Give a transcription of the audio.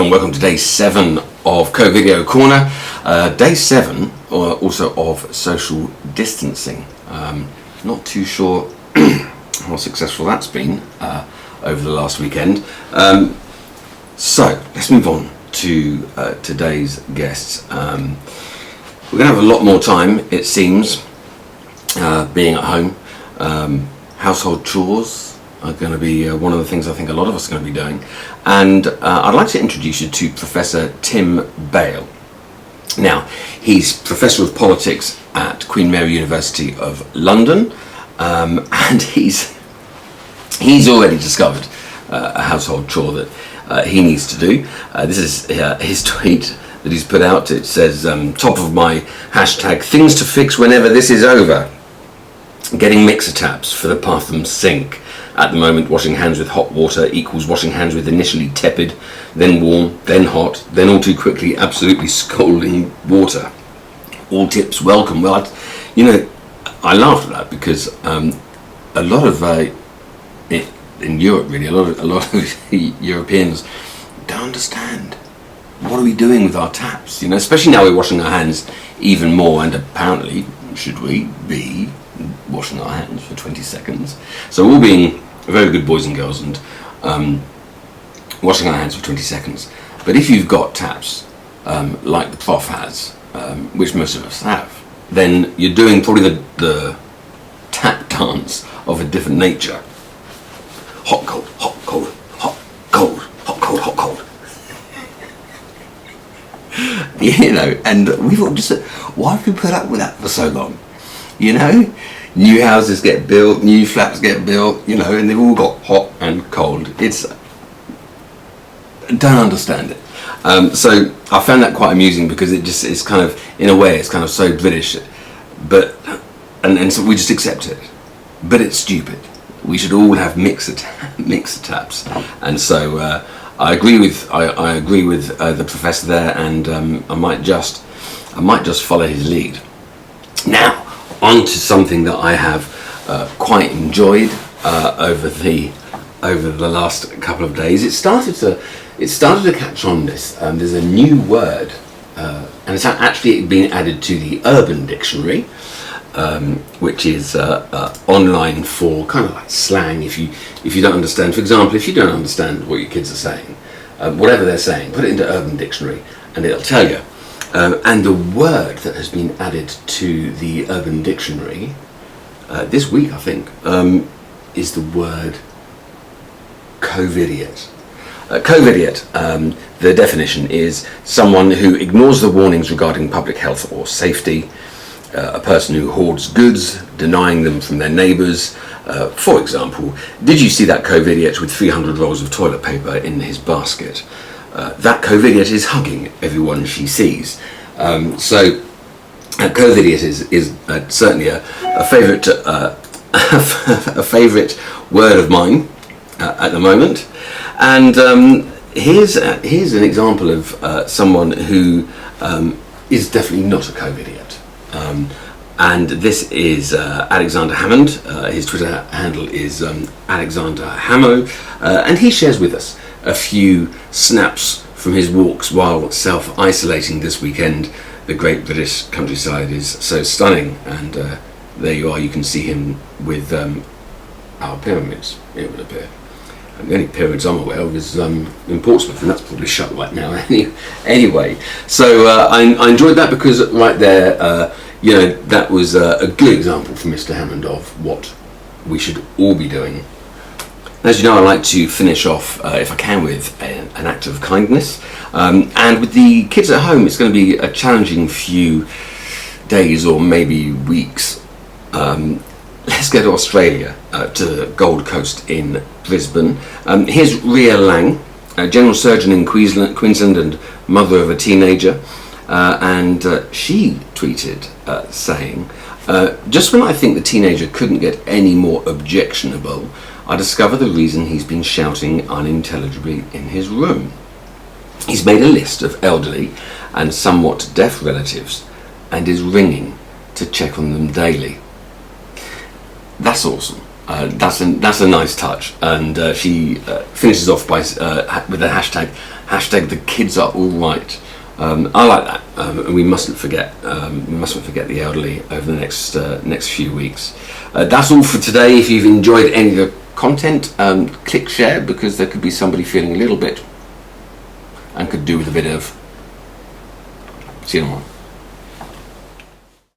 Hello and welcome to day 7 of Cove Idiot Corner. Day 7 also of social distancing. Not too sure how successful that's been over the last weekend. So let's move on to today's guests. We're going to have a lot more time, it seems, being at home. Household chores are going to be one of the things I think a lot of us are going to be doing. And I'd like to introduce you to Professor Tim Bale. Now, he's Professor of Politics at Queen Mary University of London, and he's already discovered a household chore that he needs to do. This is his tweet that he's put out. It says, top of my hashtag, things to fix whenever this is over. Getting mixer taps for the bathroom sink. At the moment, washing hands with hot water equals washing hands with initially tepid, then warm, then hot, then all too quickly absolutely scalding water. All tips welcome. Well, I laughed at that because a lot of in Europe, really, a lot of Europeans don't understand what are we doing with our taps. Especially now we're washing our hands even more, and apparently should we be washing our hands for 20 seconds. So we're all being very good boys and girls and washing our hands for 20 seconds. But if you've got taps like the prof has, which most of us have, then you're doing probably the tap dance of a different nature. Hot, cold, hot, cold, hot, cold, hot, cold, hot, cold. And we've all just, why have we put up with that for so long? New houses get built, new flats get built, and they've all got hot and cold. Don't understand it. So I found that quite amusing because it's kind of, in a way, it's kind of so British, but and so we just accept it. But it's stupid. We should all have mixer taps, and so I agree with the professor there, and I might just follow his lead. Now, on to something that I have quite enjoyed over the last couple of days. It started to catch on. There's a new word, and it's actually been added to the Urban Dictionary, which is online for kind of like slang. If you don't understand, for example, if you don't understand what your kids are saying, whatever they're saying, put it into Urban Dictionary, and it'll tell you. And the word that has been added to the Urban Dictionary this week, I think, is the word Cove Idiot. Cove Idiot, the definition is someone who ignores the warnings regarding public health or safety, a person who hoards goods, denying them from their neighbours. For example, did you see that Cove Idiot with 300 rolls of toilet paper in his basket? That Cove Idiot is hugging everyone she sees. So Cove Idiot is certainly a favourite a favourite word of mine at the moment. And here's an example of someone who is definitely not a Cove Idiot. And this is Alexander Hammond. His Twitter handle is Alexander Hammo, and he shares with us a few snaps from his walks while self-isolating this weekend. The great British countryside is so stunning, and there you are, you can see him with our pyramids, it would appear. And the only pyramids I'm aware of is in Portsmouth, and that's probably shut right now anyway. So I enjoyed that because right there, that was a good example from Mr. Hammond of what we should all be doing. As you know, I like to finish off, if I can, with an act of kindness. And with the kids at home, it's going to be a challenging few days or maybe weeks. Let's go to Australia, to the Gold Coast in Brisbane. Here's Ria Lang, a general surgeon in Queensland and mother of a teenager. And she tweeted saying, just when I think the teenager couldn't get any more objectionable, I discover the reason he's been shouting unintelligibly in his room. He's made a list of elderly and somewhat deaf relatives and is ringing to check on them daily. That's awesome. That's a nice touch, and she finishes off by with the hashtag the kids are all right. I like that. We mustn't forget the elderly over the next few weeks. That's all for today. If you've enjoyed any of the content, click share, because there could be somebody feeling a little bit and could do with a bit of. See you tomorrow.